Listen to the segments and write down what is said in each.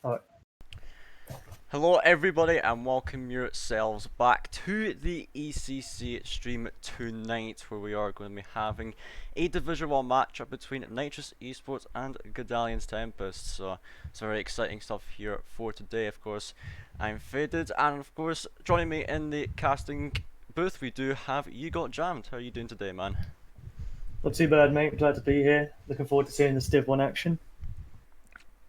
Alright. Hello everybody and welcome yourselves back to the ECC stream tonight, where we are going to be having a Division 1 matchup between Nitrous eSports and Godalions Tempest. So it's very exciting stuff here for today. Of course, I'm Faded, and of course joining me in the casting booth we do have You Got Jammed. How are you doing today, man? Not too bad, mate. Glad to be here. Looking forward to seeing the Div 1 action.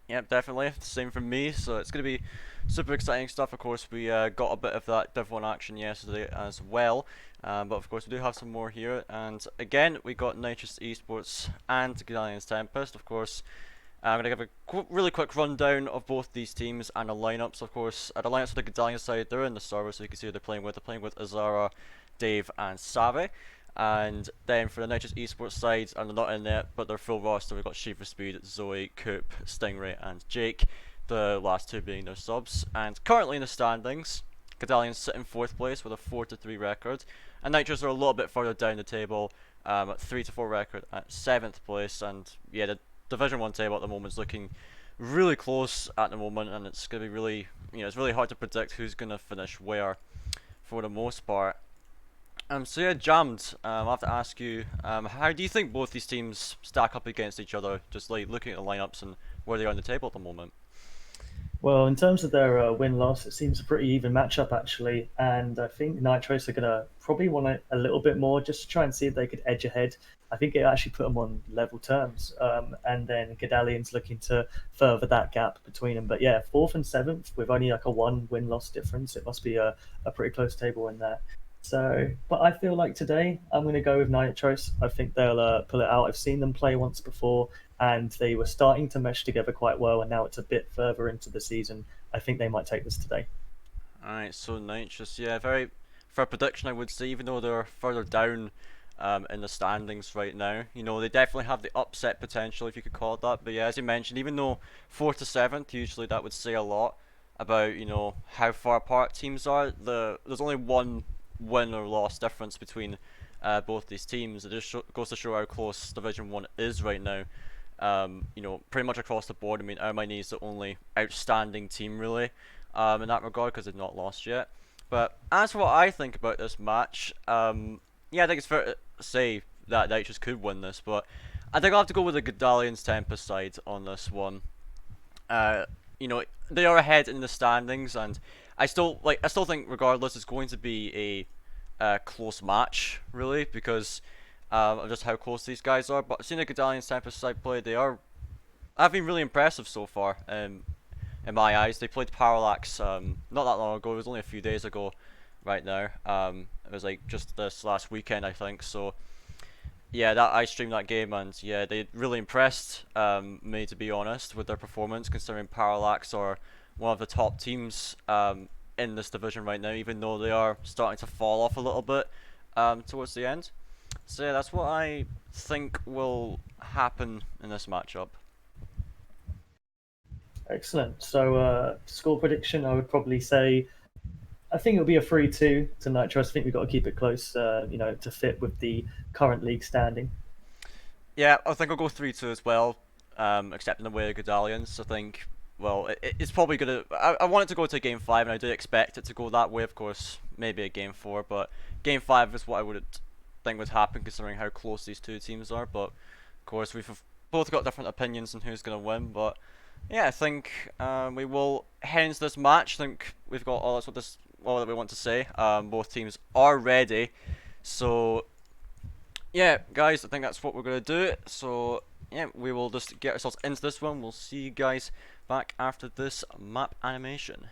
Yep, definitely. Same for me. So it's going to be super exciting stuff. Of course, we got a bit of that Div 1 action yesterday as well. But of course, we do have some more here. And again, we got Nitrous eSports and Godalions Tempest. Of course, I'm going to give a really quick rundown of both these teams and the lineups. Of course, the lineups for the Godalions side, they're in the server, so you can see who they're playing with. They're playing with Azara, Dave, and Save. And then for the Nitrous eSports side, and they're not in it, but they're full roster. We've got Shiva Speed, Zoe, Coop, Stingray, and Jake. The last two being their subs. And currently in the standings, Godalions sit in 4th place with a 4-3 record, and Nitrous are a little bit further down the table, at 3-4 record at 7th place. And yeah, the Division 1 table at the moment is looking really close at the moment, and it's going to be really, it's really hard to predict who's going to finish where for the most part. So yeah, Jammed, I have to ask you, how do you think both these teams stack up against each other, just like looking at the lineups and where they are on the table at the moment? Well, in terms of their win-loss, it seems a pretty even matchup, actually. And I think Nitros are going to probably want a little bit more just to try and see if they could edge ahead. I think it actually put them on level terms. And then Godalions looking to further that gap between them. But yeah, 4th and 7th with only like a one win-loss difference. It must be a pretty close table in there. So, but I feel like today I'm going to go with Nitros. I think they'll pull it out. I've seen them play once before, and they were starting to mesh together quite well. And now it's a bit further into the season. I think they might take this today. Alright, so Nitrous, yeah, very fair prediction, I would say, even though they're further down in the standings right now. They definitely have the upset potential, if you could call it that. But yeah, as you mentioned, even though 4th to 7th, usually that would say a lot about, how far apart teams are. There's only one win or loss difference between both these teams. It just goes to show how close Division 1 is right now. Pretty much across the board. I mean, Armani is the only outstanding team really in that regard, because they've not lost yet. But as for what I think about this match, yeah, I think it's fair to say that Nitrous could win this, but I think I'll have to go with the Godalions Tempest side on this one. Uh, they are ahead in the standings, and I still think regardless it's going to be a close match really, because of just how close these guys are. But seeing the Godalions Tempest side play, have been really impressive so far. In my eyes, they played Parallax not that long ago. It was only a few days ago, right now. It was like just this last weekend, I think. So yeah, that I streamed that game, and yeah, they really impressed me, to be honest, with their performance, considering Parallax are one of the top teams in this division right now, even though they are starting to fall off a little bit towards the end. So yeah, that's what I think will happen in this matchup. Excellent. So, score prediction, I would probably say I think it'll be a 3-2 to Nitros. I think we've got to keep it close, to fit with the current league standing. Yeah, I think I'll go 3-2 as well, except in the way of Godalions. I think, well, it's probably gonna. I want it to go to game 5, and I do expect it to go that way. Of course, maybe a game 4, but game 5 is what I would think would happen, considering how close these two teams are. But of course, we've both got different opinions on who's gonna win. But yeah, I think we will head into this match. I think we've got all that we want to say. Both teams are ready, so yeah, guys, I think that's what we're gonna do. So yeah, we will just get ourselves into this one. We'll see you guys back after this map animation.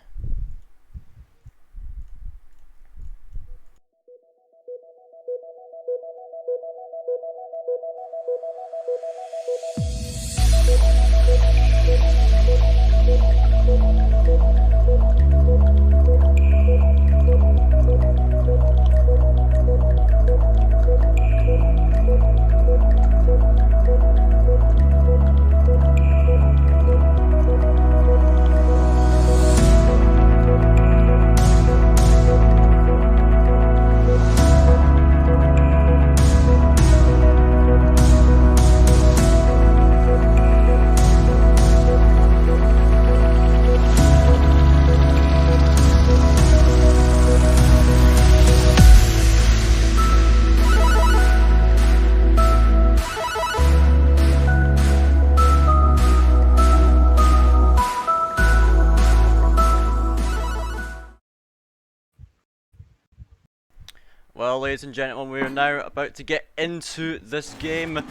Well, ladies and gentlemen, we are now about to get into this game.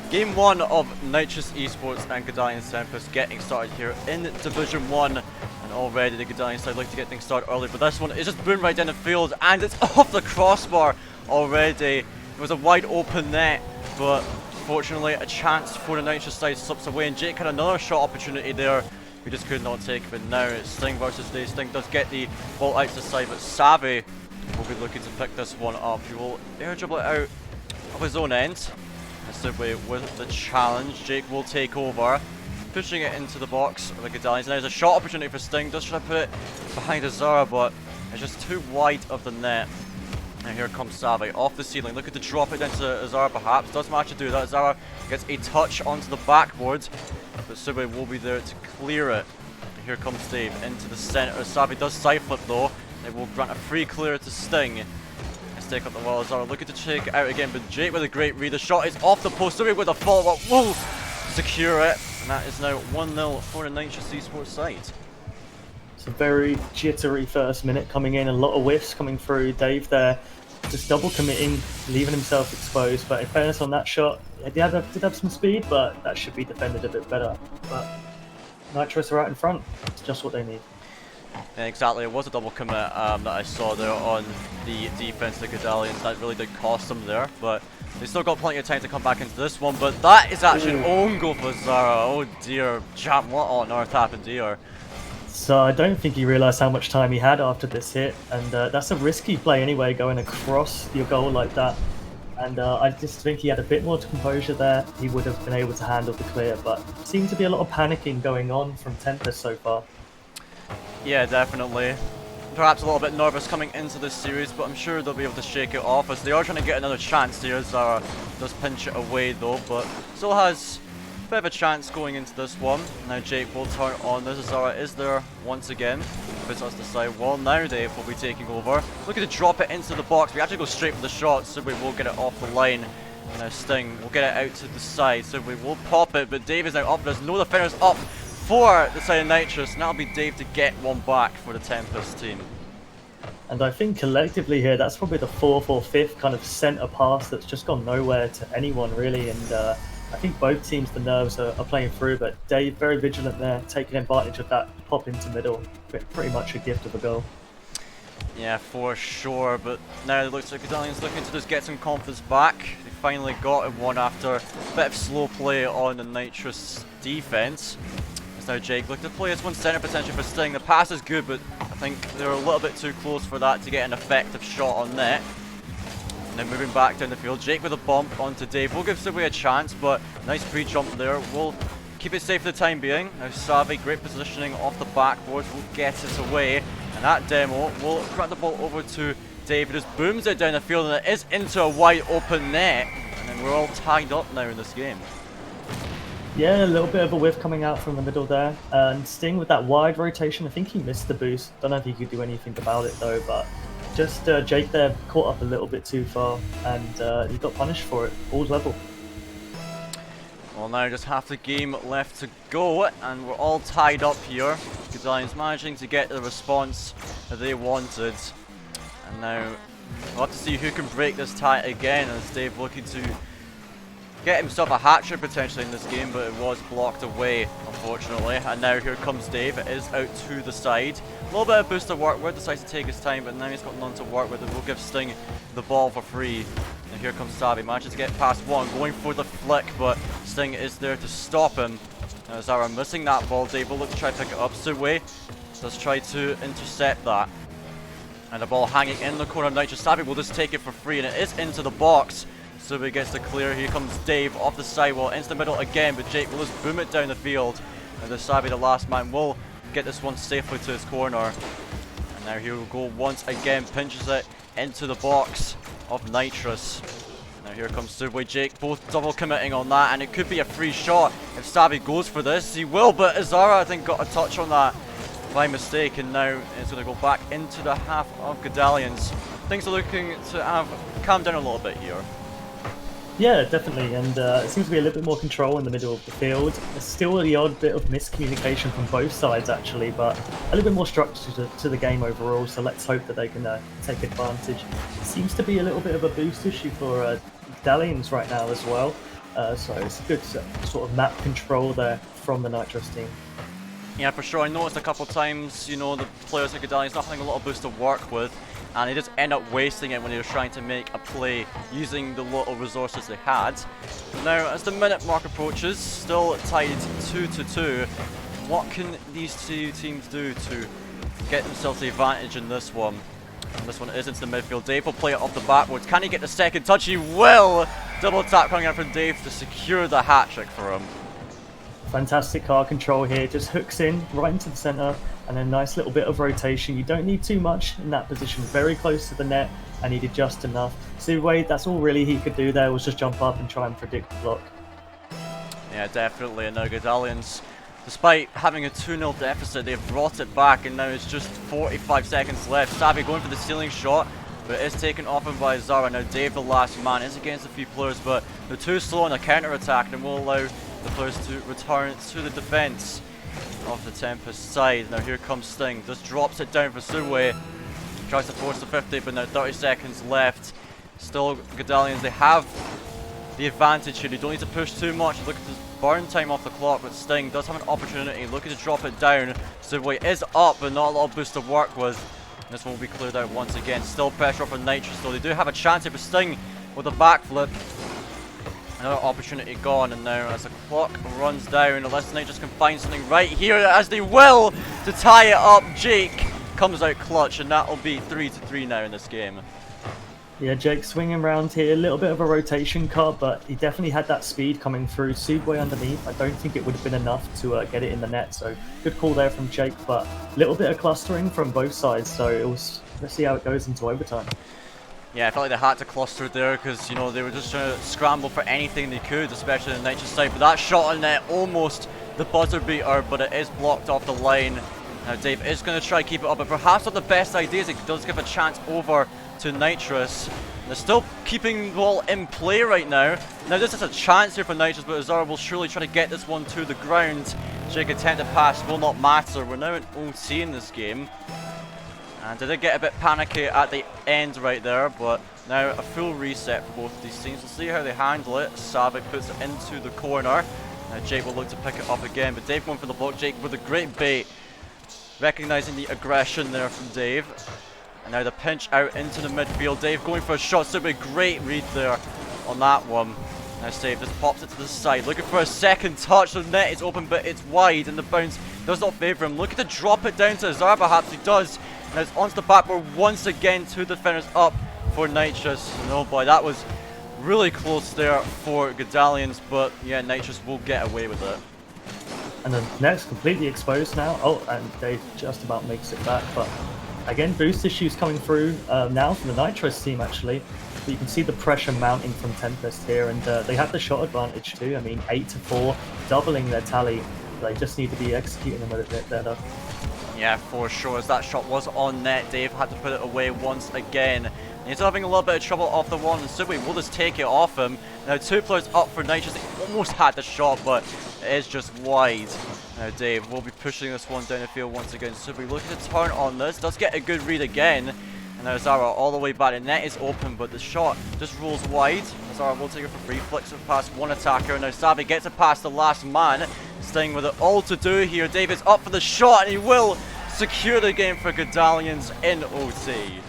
Game 1 of Nitrous eSports and Godalions Tempest getting started here in Division 1. And already the Godalions side like to get things started early, but this one is just boomed right down the field and it's off the crossbar already. It was a wide open net, but fortunately a chance for the Nitrous side slips away, and Jake had another shot opportunity there. We just could not take it, but now it's Sting versus Dave. Sting does get the ball out to the side, but Savvy will be looking to pick this one up. He will air dribble it out of his own end. And Subway with the challenge. Jake will take over, pushing it into the box of the Godalions. Now there's a shot opportunity for Sting. Does try to put it behind Azara, but it's just too wide of the net. And here comes Savvy off the ceiling, looking to drop it down to Azara perhaps. Doesn't manage to do that. Azara gets a touch onto the backboard, but Subway will be there to clear it. And here comes Dave into the centre. Savvy does side flip though. It will grant a free clear to Sting. And take up the wall. Azara looking to check it out again, but Jake with a great read. The shot is off the post. Subway with a follow-up. Whoa! Secure it. And that is now 1-0 for the Nitrous eSports side. It's a very jittery first minute coming in, a lot of whiffs coming through. Dave there just double committing, leaving himself exposed, but in fairness on that shot, he did have some speed, but that should be defended a bit better. But Nitrous are out in front, it's just what they need. Yeah, exactly, it was a double commit that I saw there on the defense of the Godalions. That really did cost them there, but they still got plenty of time to come back into this one. But that is actually an own goal for Zara. Oh dear, Jam, what on earth happened here? So I don't think he realised how much time he had after this hit, and that's a risky play anyway, going across your goal like that. And I just think he had a bit more composure there. He would have been able to handle the clear, but seemed to be a lot of panicking going on from Tempest so far. Yeah, definitely. Perhaps a little bit nervous coming into this series, but I'm sure they'll be able to shake it off as they are trying to get another chance here. Zara does pinch it away though, but still has a bit of a chance going into this one. Now Jake will turn on this. Zara is there once again. Puts us to the side wall. Now Dave will be taking over. Looking to drop it into the box. We actually go straight for the shot, so we will get it off the line. Now Sting will get it out to the side, so we will pop it, but Dave is now up. There's no defenders up for the side of Nitrous, and that'll be Dave to get one back for the Tempest team. And I think collectively here, that's probably the fourth or fifth kind of centre pass that's just gone nowhere to anyone really. And I think both teams, the nerves are playing through, but Dave very vigilant there, taking advantage of that pop into middle. Pretty much a gift of a goal. Yeah, for sure, but now it looks like Godalions looking to just get some confidence back. They finally got it one after a bit of slow play on the Nitrous defence. Now Jake looking to play this one centre potential for Sting. The pass is good, but I think they're a little bit too close for that to get an effective shot on net. And then moving back down the field, Jake with a bump onto Dave. We'll give Subway a chance, but nice pre-jump there. We'll keep it safe for the time being. Now Savvy, great positioning off the backboard, will get it away. And that demo will grant the ball over to Dave, who just booms it down the field, and it is into a wide open net. And then we're all tied up now in this game. Yeah, a little bit of a whiff coming out from the middle there. And Sting with that wide rotation, I think he missed the boost. Don't know if he could do anything about it though, but just Jake there caught up a little bit too far, and he got punished for it, all level. Well, now just half the game left to go, and we're all tied up here. Godalions managing to get the response that they wanted. And now we'll have to see who can break this tie again, as Dave looking to get himself a hat-trick potentially in this game, but it was blocked away, unfortunately. And now here comes Dave. It is out to the side. A little bit of booster work. We're decides to take his time, but now he's got none to work with. It will give Sting the ball for free. And here comes Savvy. Manages to get past one, going for the flick, but Sting is there to stop him. Now Zara missing that ball. Dave will look to try to pick it up. Subway does try to intercept that. And the ball hanging in the corner of Nitrous. Savvy will just take it for free, and it is into the box. Subway gets the clear. Here comes Dave off the sidewall into the middle again, but Jake will just boom it down the field. And the Savvy, the last man, will get this one safely to his corner. And now he will go once again, pinches it into the box of Nitrous. Now here comes Subway. Jake both double committing on that, and it could be a free shot if Savvy goes for this. He will, but Azara I think got a touch on that by mistake, and now it's going to go back into the half of Godalions. Things are looking to have calmed down a little bit here. Yeah, definitely, and it seems to be a little bit more control in the middle of the field. There's still the odd bit of miscommunication from both sides, actually, but a little bit more structure to the game overall, so let's hope that they can take advantage. It seems to be a little bit of a boost issue for Godalions right now as well, so it's a good sort of map control there from the Nitrous team. Yeah, for sure. I noticed a couple times, you know, the players at Godalions not having a lot of boost to work with, and they just end up wasting it when they were trying to make a play using the little resources they had. Now, as the minute mark approaches, still tied 2-2, what can these two teams do to get themselves the advantage in this one? And this one is into the midfield. Dave will play it off the backwards. Can he get the second touch? He will! Double tap coming out from Dave to secure the hat-trick for him. Fantastic car control here, just hooks in right into the center and a nice little bit of rotation. You don't need too much in that position, very close to the net, and he did just enough. Subway, that's all really he could do there, was just jump up and try and predict the block. Yeah, definitely. And now Godalions, despite having a 2-0 deficit, they've brought it back, and now it's just 45 seconds left. Savvy going for the ceiling shot, but it is taken off him by Zara. Now Dave, the last man, is against a few players, but they're too slow on a counter-attack, and will allow the players to return to the defense of the Tempest side. Now here comes Sting, just drops it down for Suwei. Tries to force the 50, but now 30 seconds left. Still Godalions, they have the advantage here. They don't need to push too much. Look at the burn time off the clock, but Sting does have an opportunity. Looking to drop it down. Suwei is up, but not a lot of boost to work with. This one will be cleared out once again. Still pressure up on Nitrous, though. They do have a chance here for Sting with a backflip. Another opportunity gone, and now as the clock runs down, unless Nitrous can find something right here, as they will, to tie it up, Jake comes out clutch, and that'll be 3-3 now in this game. Yeah, Jake swinging around here, a little bit of a rotation cut, but he definitely had that speed coming through. Subway underneath, I don't think it would have been enough to get it in the net, so good call there from Jake, but a little bit of clustering from both sides, so let's see how it goes into overtime. Yeah, I felt like they had to cluster there because, you know, they were just trying to scramble for anything they could, especially on the Nitrous side. But that shot on net, almost the buzzer beater, but it is blocked off the line. Now Dave is going to try to keep it up, but perhaps not the best ideas. It does give a chance over to Nitrous. They're still keeping the ball in play right now. Now this is a chance here for Nitrous, but Azara will surely try to get this one to the ground. Jake attempt to pass will not matter. We're now in OT in this game. And they did get a bit panicky at the end right there, but now a full reset for both of these teams. We'll see how they handle it. Savik puts it into the corner. Now Jake will look to pick it up again, but Dave going for the block. Jake with a great bait, recognizing the aggression there from Dave. And now the pinch out into the midfield. Dave going for a shot. So a great read there on that one. Now Dave just pops it to the side, looking for a second touch. The net is open, but it's wide, and the bounce does not favour him. Looking to drop it down to Azar, perhaps he does. Now it's onto the backboard once again. Two defenders up for Nitrous. No boy, that was really close there for Godalions, but yeah, Nitrous will get away with it. And the net's completely exposed now. Oh, and Dave just about makes it back, but again, boost issues coming through now from the Nitrous team actually. But you can see the pressure mounting from Tempest here, and they have the shot advantage too. I mean, 8-4, doubling their tally. They just need to be executing them a bit better. Yeah, for sure, as that shot was on net, Dave had to put it away once again. And he's having a little bit of trouble off the one, and Subway will just take it off him. Now two players up for Nitrous. They almost had the shot, but it is just wide. Now Dave will be pushing this one down the field once again. Subway looking to turn on this, does get a good read again. And now Zara all the way back. The net is open, but the shot just rolls wide. Zara will take it for free, flicks it past one attacker. Now Savvy gets it past the last man. Staying with it all to do here. David's up for the shot, and he will secure the game for Godalions in OT.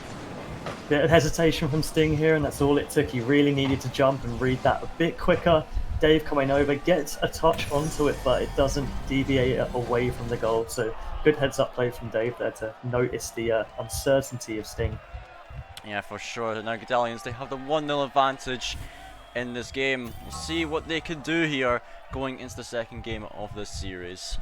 Bit of hesitation from Sting here, and that's all it took. He really needed to jump and read that a bit quicker. Dave coming over, gets a touch onto it, but it doesn't deviate it away from the goal. So good heads up play from Dave there to notice the uncertainty of Sting. Yeah, for sure. Now Godalions, they have the 1-0 advantage in this game. We'll see what they can do here going into the second game of this series.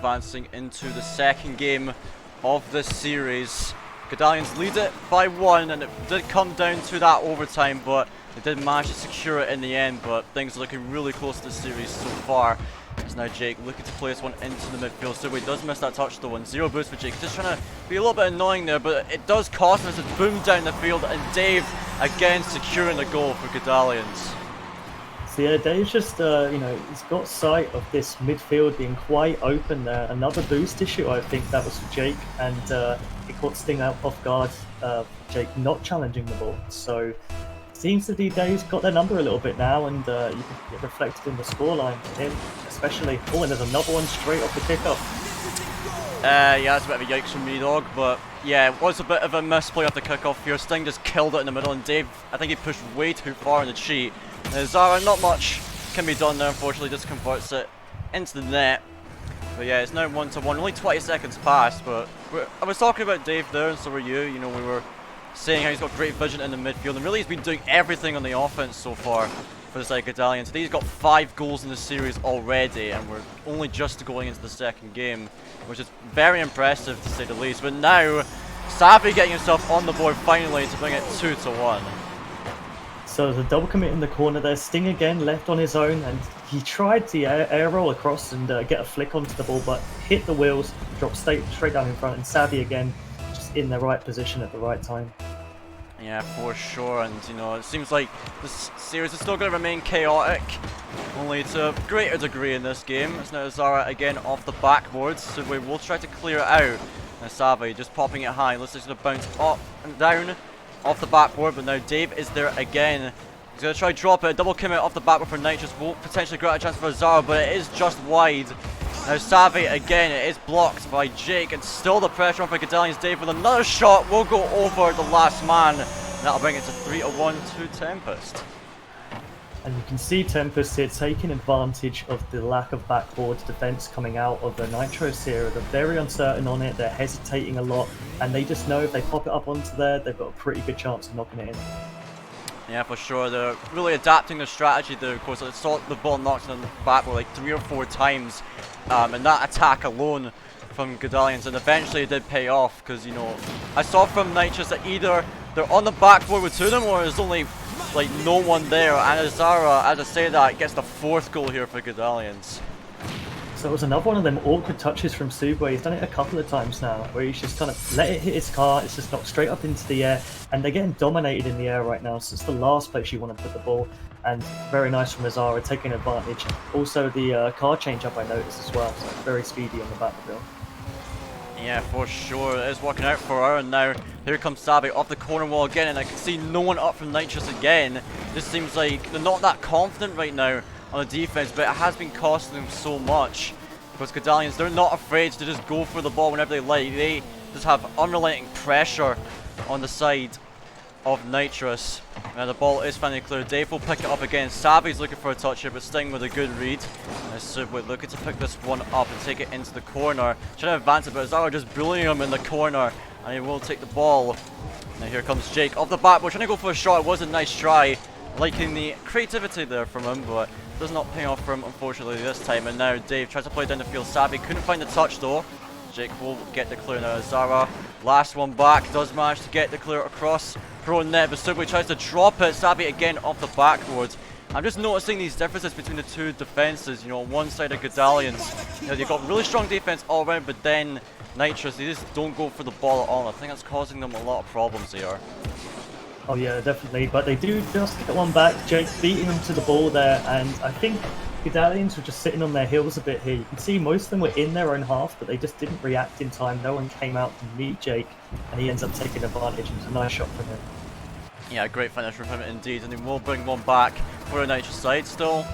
advancing into the second game of this series. Godalions lead it by 1, and it did come down to that overtime, but they did manage to secure it in the end. But things are looking really close to this series so far. It's now Jake looking to place one into the midfield. Subway does miss that touch though, and 0 boost for Jake. Just trying to be a little bit annoying there, but it does cost him as it boomed down the field, and Dave again securing the goal for Godalions. So yeah, Dave's just, you know, he's got sight of this midfield being quite open there. Another boost issue, I think that was for Jake, and it caught Sting out off guard, Jake not challenging the ball. So seems to be Dave's got their number a little bit now, and you can get reflected in the scoreline for him, especially. Oh, and there's another one straight off the kickoff. Yeah, that's a bit of a yikes from me, dog, but yeah, it was a bit of a misplay off the kickoff here. Sting just killed it in the middle, and Dave, I think he pushed way too far in the cheat. Zara, not much can be done there, unfortunately, just converts it into the net. But yeah, it's now 1-1, only 20 seconds passed, but I was talking about Dave there, and so were you. You know, we were saying how he's got great vision in the midfield, and really he's been doing everything on the offense so far for the side of Godalions. Today he's got 5 goals in the series already, and we're only just going into the second game, which is very impressive to say the least. But now, Savvy getting himself on the board finally to bring it 2-1. So the double commit in the corner there. Sting again left on his own, and he tried to air roll across and get a flick onto the ball, but hit the wheels, dropped straight down in front, and Savvy again just in the right position at the right time. Yeah, for sure, and you know, it seems like this series is still going to remain chaotic, only to a greater degree in this game. It's now Zara again off the backboard, so we will try to clear it out. Now Savvy just popping it high, looks like he's going to bounce up and down off the backboard, but now Dave is there again. He's going to try to drop it, a double commit off the backboard for Nitrous, will potentially grant a chance for Zara, but it is just wide. Now Savvy again, it is blocked by Jake, and still the pressure on for Godalions. Dave with another shot will go over the last man. That'll bring it to 3-1 to Tempest. And you can see Tempest here taking advantage of the lack of backboard defense coming out of the Nitrous here. They're very uncertain on it, they're hesitating a lot, and they just know if they pop it up onto there, they've got a pretty good chance of knocking it in. Yeah, for sure. They're really adapting their strategy there. Of course, I saw the ball knocked on the backboard like 3 or 4 times, and that attack alone from Godalions, and eventually it did pay off, because, you know, I saw from Nitrous that either they're on the backboard with 2 of them, or there's only like no one there, and Azara, as I say that, gets the 4th goal here for Godalions. So it was another one of them awkward touches from Subway. He's done it a couple of times now, where he's just kind of let it hit his car, it's just knocked straight up into the air, and they're getting dominated in the air right now, so it's the last place you want to put the ball, and very nice from Azara, taking advantage. Also the car change up I noticed as well, so very speedy on the backfield. Yeah, for sure, it is working out for her, and now here comes Savvy off the corner wall again, and I can see no one up from Nitrous again. Just seems like they're not that confident right now on the defense, but it has been costing them so much. Because Godalions, they're not afraid to just go for the ball whenever they like. They just have unrelenting pressure on the side of Nitrous. The ball is finally cleared. Dave will pick it up again. Savvy's looking for a touch here, but Sting with a good read. And Subway looking to pick this one up and take it into the corner. Trying to advance it, but Zara just bullying him in the corner, and he will take the ball. Now here comes Jake off the backboard, trying to go for a shot. It was a nice try. Liking the creativity there from him, but does not pay off for him, unfortunately, this time. And now Dave tries to play down the field. Savvy couldn't find the touch though. Jake will get the clear now. Zara, last one back, does manage to get the clear across her own net, but Subway tries to drop it. Savvy again off the backboard. I'm just noticing these differences between the two defenses. You know, on one side of Godalions, you know, they've got really strong defense all around, but then Nitrous, they just don't go for the ball at all. I think that's causing them a lot of problems here. Oh yeah, definitely, but they do just get one back. Jake beating them to the ball there, and I think Godalions were just sitting on their heels a bit here. You can see most of them were in their own half, but they just didn't react in time. No one came out to meet Jake, and he ends up taking advantage. It was a nice shot from him. Yeah, great finish from him indeed, and he will bring one back for a Nitrous side. Still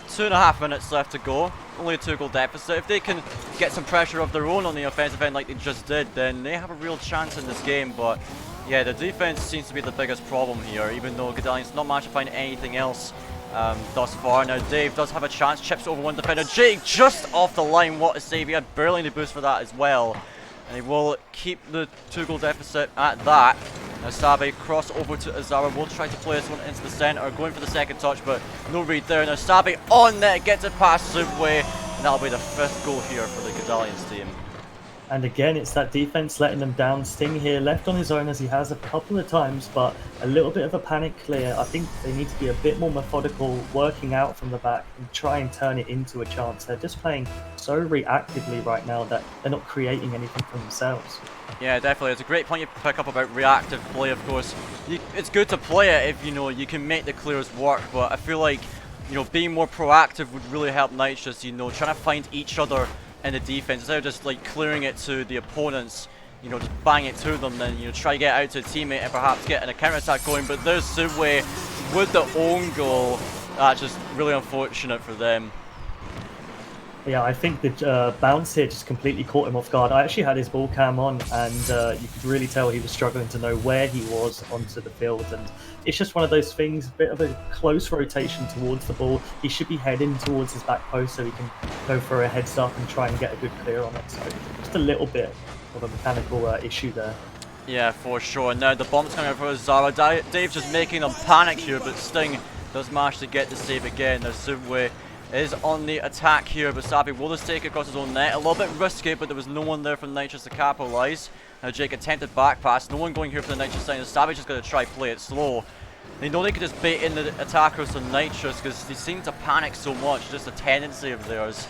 2.5 minutes left to go, only a 2-goal deficit. If they can get some pressure of their own on the offensive end like they just did, then they have a real chance in this game. But yeah, the defense seems to be the biggest problem here, even though Godalions not managed to find anything else thus far. Now Dave does have a chance, chips over one defender. Jake just off the line, what a save. He had barely any boost for that as well. And he will keep the 2-goal deficit at that. Now Savvy cross over to Azara, will try to play this one into the centre, going for the second touch, but no read there. Now Savvy on net, gets it past Subway, and that'll be the 5th goal here for the Godalions team. And again, it's that defense letting them down. Sting here left on his own as he has a couple of times, but a little bit of a panic clear. I think they need to be a bit more methodical, working out from the back and try and turn it into a chance. They're just playing so reactively right now that they're not creating anything for themselves. Yeah, definitely. It's a great point you pick up about reactive play, of course. It's good to play it if, you can make the clears work, but I feel like, being more proactive would really help Nitrous, trying to find each other in the defense instead of just like clearing it to the opponents, just bang it to them, then try to get out to a teammate and perhaps get a counter attack going. But there's Subway with the own goal. That's just really unfortunate for them. Yeah, I think the bounce here just completely caught him off guard. I actually had his ball cam on, and you could really tell he was struggling to know where he was onto the field. And it's just one of those things, a bit of a close rotation towards the ball. He should be heading towards his back post so he can go for a heads up and try and get a good clear on it. So just a little bit of a mechanical issue there. Yeah, for sure. Now the bomb's coming out for Zara. Dave's just making them panic here, but Sting does manage to get the save again. Now Subway is on the attack here, but Savvy will just take it across his own net. A little bit risky, but there was no one there from Nitrous to capitalise. Now Jake attempted back pass. No one going here for the Nitrous side. Savvy just going to try play it slow. They know they could just bait in the attackers to Nitrous because they seem to panic so much. Just a tendency of theirs.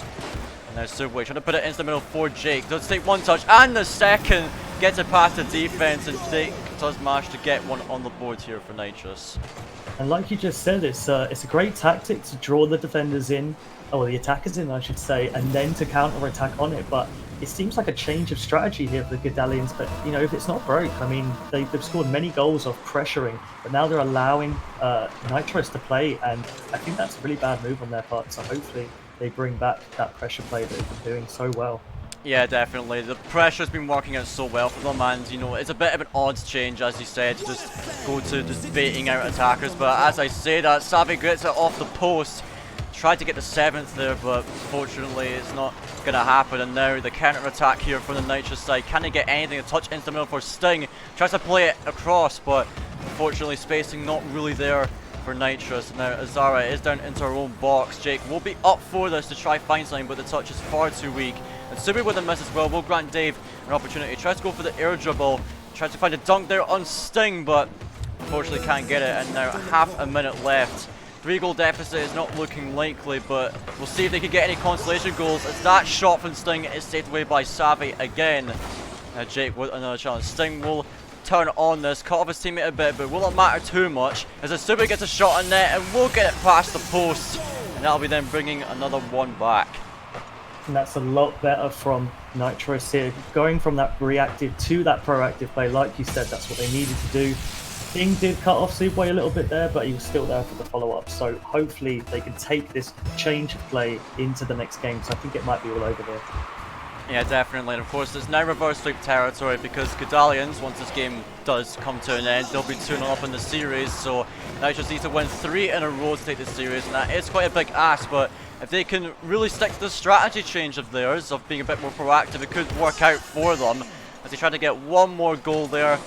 And now Subway trying to put it into the middle for Jake. Does take one touch and the second. Gets it past the defense, and Jake does manage to get one on the board here for Nitrous. And like you just said, it's a great tactic to draw the defenders in, or the attackers in, I should say, and then to counter-attack on it. But it seems like a change of strategy here for the Godalions. But, if it's not broke, I mean, they've scored many goals off pressuring, but now they're allowing Nitrous to play, and I think that's a really bad move on their part. So hopefully they bring back that pressure play that they've been doing so well. Yeah, definitely. The pressure's been working out so well for them, and it's a bit of an odds change, as you said, to just go to just baiting out attackers. But as I say that, Savvy gets it off the post. Tried to get the 7th there, but fortunately it's not going to happen. And now the counter attack here from the Nitrous side. Can they get anything? A touch into the middle for Sting. Tries to play it across, but unfortunately spacing not really there for Nitrous. Now Azara is down into her own box. Jake will be up for this to try find something, but the touch is far too weak. And Subi with a miss as well will grant Dave an opportunity. Tries to go for the air dribble. Tries to find a dunk there on Sting, but unfortunately can't get it. And now half a minute left. 3-goal deficit is not looking likely, but we'll see if they can get any consolation goals, as that shot from Sting is saved away by Savvy again. Now Jake with another challenge. Sting will turn on this, cut off his teammate a bit, but will not matter too much, as Subi gets a shot on net and will get it past the post. And that'll be then bringing another one back. And that's a lot better from Nitrous here. Going from that reactive to that proactive play, like you said, that's what they needed to do. Sting did cut off Subway a little bit there, but he was still there for the follow-up. So hopefully they can take this change of play into the next game. So I think it might be all over there. Yeah, definitely. And of course, there's now reverse sweep territory because Godalions, once this game does come to an end, they'll be 2-0 up in the series. So Nitrous needs to win 3 in a row to take the series, and that is quite a big ask. But if they can really stick to the strategy change of theirs, of being a bit more proactive, it could work out for them as they try to get one more goal there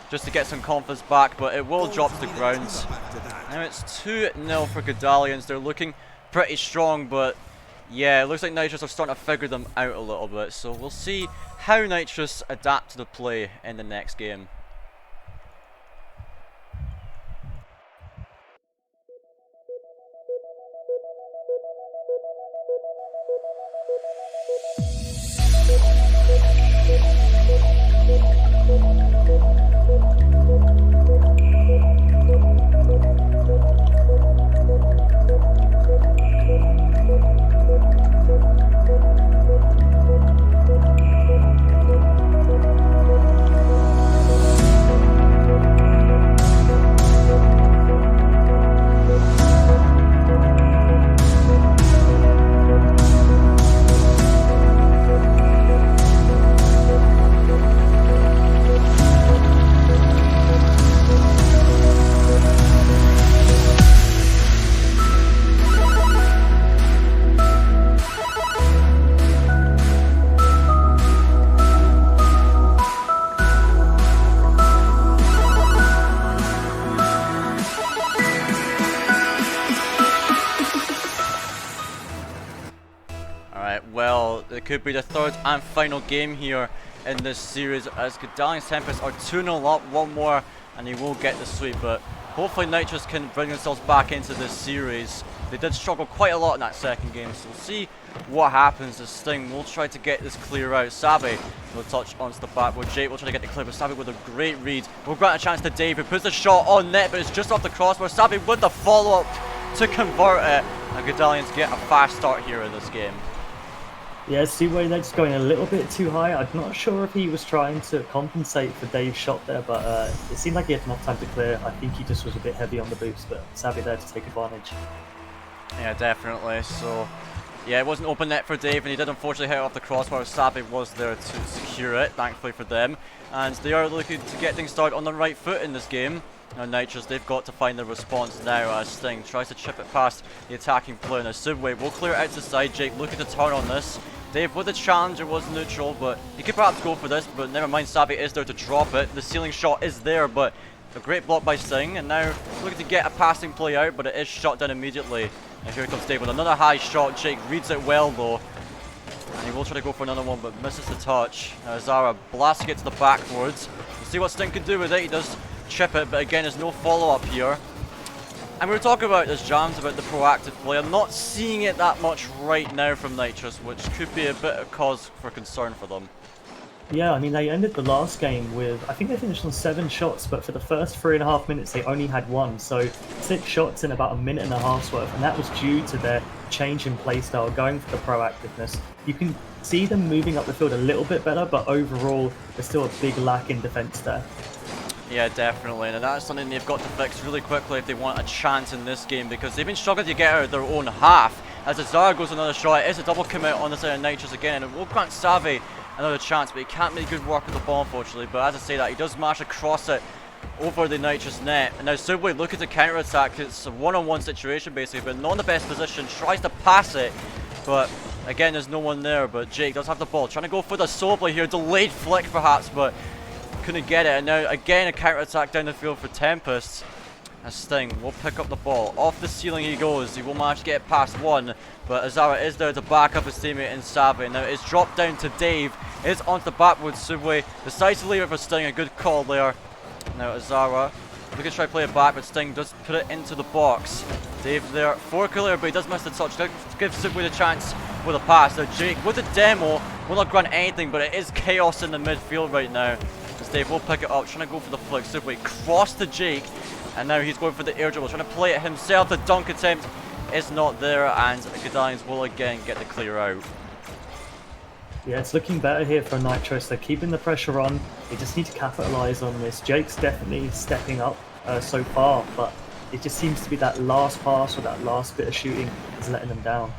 just to get some confidence back, but it will drop to the ground. Now it's 2-0 for Godalions. They're looking pretty strong, but yeah, it looks like Nitrous are starting to figure them out a little bit. So we'll see how Nitrous adapt to the play in the next game. could be the third and final game here in this series, as Godalions Tempest are 2-0 up, one more and he will get the sweep, but hopefully Nitrous can bring themselves back into this series. They did struggle quite a lot in that second game, so we'll see what happens. As Sting will try to get this clear out. Sabi will touch onto the backboard. Jake will try to get the clear, but Sabi with a great read will grant a chance to Dave, who puts the shot on net, but it's just off the crossbar. Sabi with the follow-up to convert it, and Godalions get a fast start here in this game. Yeah, Suwei, they're just going a little bit too high. I'm not sure if he was trying to compensate for Dave's shot there, but it seemed like he had enough time to clear. I think he just was a bit heavy on the boost, but Sabi there to take advantage. Yeah, definitely. So, yeah, it wasn't open net for Dave, and he did unfortunately hit off the crossbar. Sabi was there to secure it, thankfully for them. And they are looking to get things started on the right foot in this game. Now Nitrous, they've got to find the response now as Sting tries to chip it past the attacking player. Now Subway will clear it out to the side. Jake looking to turn on this. Dave with the challenge, it was neutral, but he could perhaps go for this, but never mind, Sabi is there to drop it. The ceiling shot is there, but a great block by Sting, and now looking to get a passing play out, but it is shot down immediately. And here comes Dave with another high shot. Jake reads it well though, and he will try to go for another one, but misses the touch. Now Zara blasting it to the backwards. We'll see what Sting can do with it. He does chip it, but again, there's no follow-up here. And we were talking about this, Jams, about the proactive play. I'm not seeing it that much right now from Nitrous, which could be a bit of cause for concern for them. Yeah, I mean, they ended the last game with, I think they finished on 7 shots, but for the first 3.5 minutes, they only had 1. So 6 shots in about a minute and a half's worth, and that was due to their change in playstyle, going for the proactiveness. You can see them moving up the field a little bit better, but overall, there's still a big lack in defense there. Yeah, definitely, and that's something they've got to fix really quickly if they want a chance in this game, because they've been struggling to get out of their own half. As Azara goes another shot, it is a double commit on the side of Nitrous again, and it will grant Savi another chance, but he can't make good work with the ball, unfortunately. But as I say that, he does manage to cross it over the Nitrous net. And now Subway looking to counter-attack. It's a one-on-one situation, basically, but not in the best position. Tries to pass it, but again, there's no one there. But Jake does have the ball, trying to go for the solo play here. Delayed flick, perhaps, but couldn't get it. And now, again, a counter-attack down the field for Tempest. As Sting will pick up the ball. Off the ceiling he goes. He will manage to get it past one, but Azara is there to back up his teammate in Savi. Now it's dropped down to Dave. It's onto the backward. Subway decides to leave it for Sting. A good call there. Now Azara looking to try to play it back, but Sting does put it into the box. Dave there for clear, but he does miss the touch. Gives Subway the chance with a pass. Now Jake with the demo will not grant anything, but it is chaos in the midfield right now. As Dave will pick it up, trying to go for the flick. Subway cross to Jake. And now he's going for the air dribble, trying to play it himself. The dunk attempt is not there, and Godalions will again get the clear out. Yeah, it's looking better here for Nitrous. They're keeping the pressure on. They just need to capitalize on this. Jake's definitely stepping up so far, but it just seems to be that last pass or that last bit of shooting is letting them down.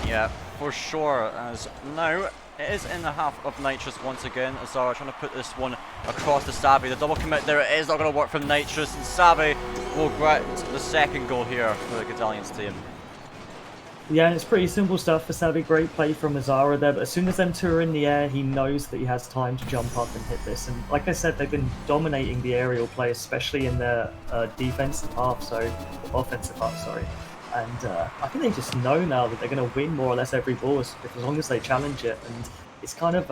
Yeah, for sure. As now it is in the half of Nitrous once again. Azara trying to put this one across to Savi. The double commit there, it is not going to work from Nitrous, and Savi will grant the second goal here for the Godalions team. Yeah, it's pretty simple stuff for Savi. Great play from Azara there, but as soon as them two are in the air, he knows that he has time to jump up and hit this. And like I said, they've been dominating the aerial play, especially in their defensive half, offensive half, sorry. And I think they just know now that they're going to win more or less every ball as long as they challenge it. And it's kind of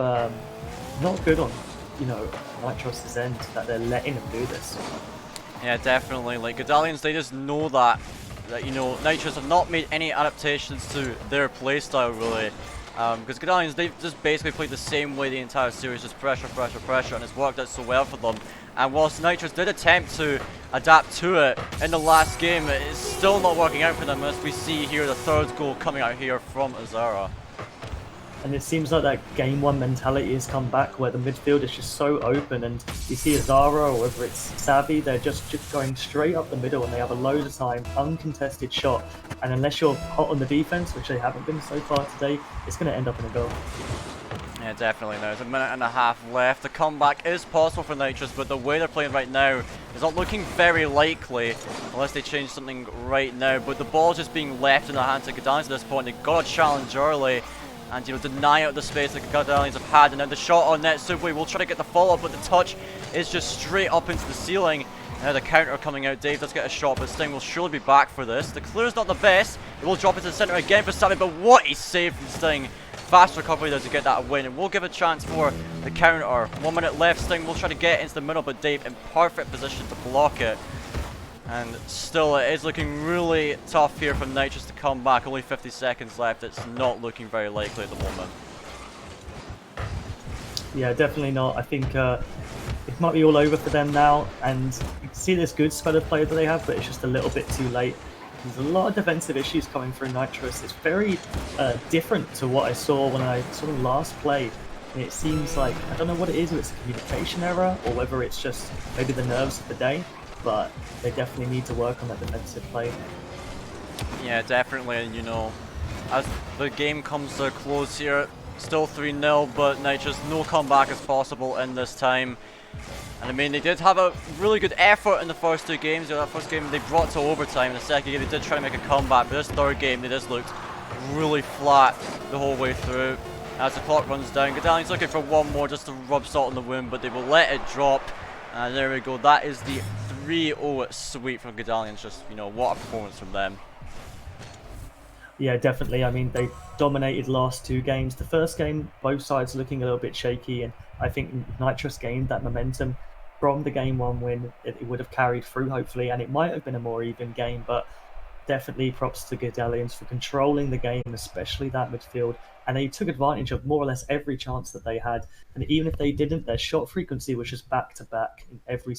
not good on, Nitrous' end that they're letting them do this. Yeah, definitely. Like, Godalions, they just know that Nitrous have not made any adaptations to their playstyle, really. Because Godalions, they've just basically played the same way the entire series, just pressure, pressure, pressure, and it's worked out so well for them. And whilst Nitrous did attempt to adapt to it in the last game, it's still not working out for them, as we see here the third goal coming out here from Azara. And it seems like that game one mentality has come back, where the midfield is just so open, and you see Azara or whether it's Savi, they're just going straight up the middle, and they have a load of time, uncontested shot, and unless you're hot on the defense, which they haven't been so far today, it's going to end up in a goal. Yeah, definitely. There's a minute and a half left. The comeback is possible for Nitrous, but the way they're playing right now is not looking very likely unless they change something right now. But the ball's just being left in the hands of Godalions at this point. They got a challenge early and deny out the space that Godalions have had. And now the shot on net, Subway will try to get the follow-up, but the touch is just straight up into the ceiling. Now the counter coming out. Dave does get a shot, but Sting will surely be back for this. The clear's not the best. It will drop into the center again for Sammy, but what a save from Sting. Fast recovery there to get that win, and we'll give a chance for the counter. 1 minute left. Sting will try to get into the middle, but Dave in perfect position to block it. And still, it is looking really tough here from Nitrous to come back. Only 50 seconds left. It's not looking very likely at the moment. Yeah, definitely not. I think it might be all over for them now, and you can see this good spell of play that they have, but it's just a little bit too late. There's a lot of defensive issues coming through Nitrous. It's very different to what I saw when I saw them last play. And it seems like, I don't know what it is, if it's a communication error, or whether it's just maybe the nerves of the day, but they definitely need to work on that defensive play. Yeah, definitely, and you know, as the game comes to a close here, still 3-0, but Nitrous, no comeback as possible in this time. And I mean, they did have a really good effort in the first two games. You know, that first game they brought to overtime. In the second game, they did try to make a comeback, but this third game, they just looked really flat the whole way through. As the clock runs down, Godalions looking for one more just to rub salt in the wound, but they will let it drop. And there we go. That is the 3-0 sweep from Godalions. Just, you know, what a performance from them. Yeah, definitely. I mean, they dominated last two games. The first game, both sides looking a little bit shaky, and I think Nitrous gained that momentum from the game one win. It would have carried through, hopefully, and it might have been a more even game, but definitely props to Godalions for controlling the game, especially that midfield. And they took advantage of more or less every chance that they had. And even if they didn't, their shot frequency was just back to back in every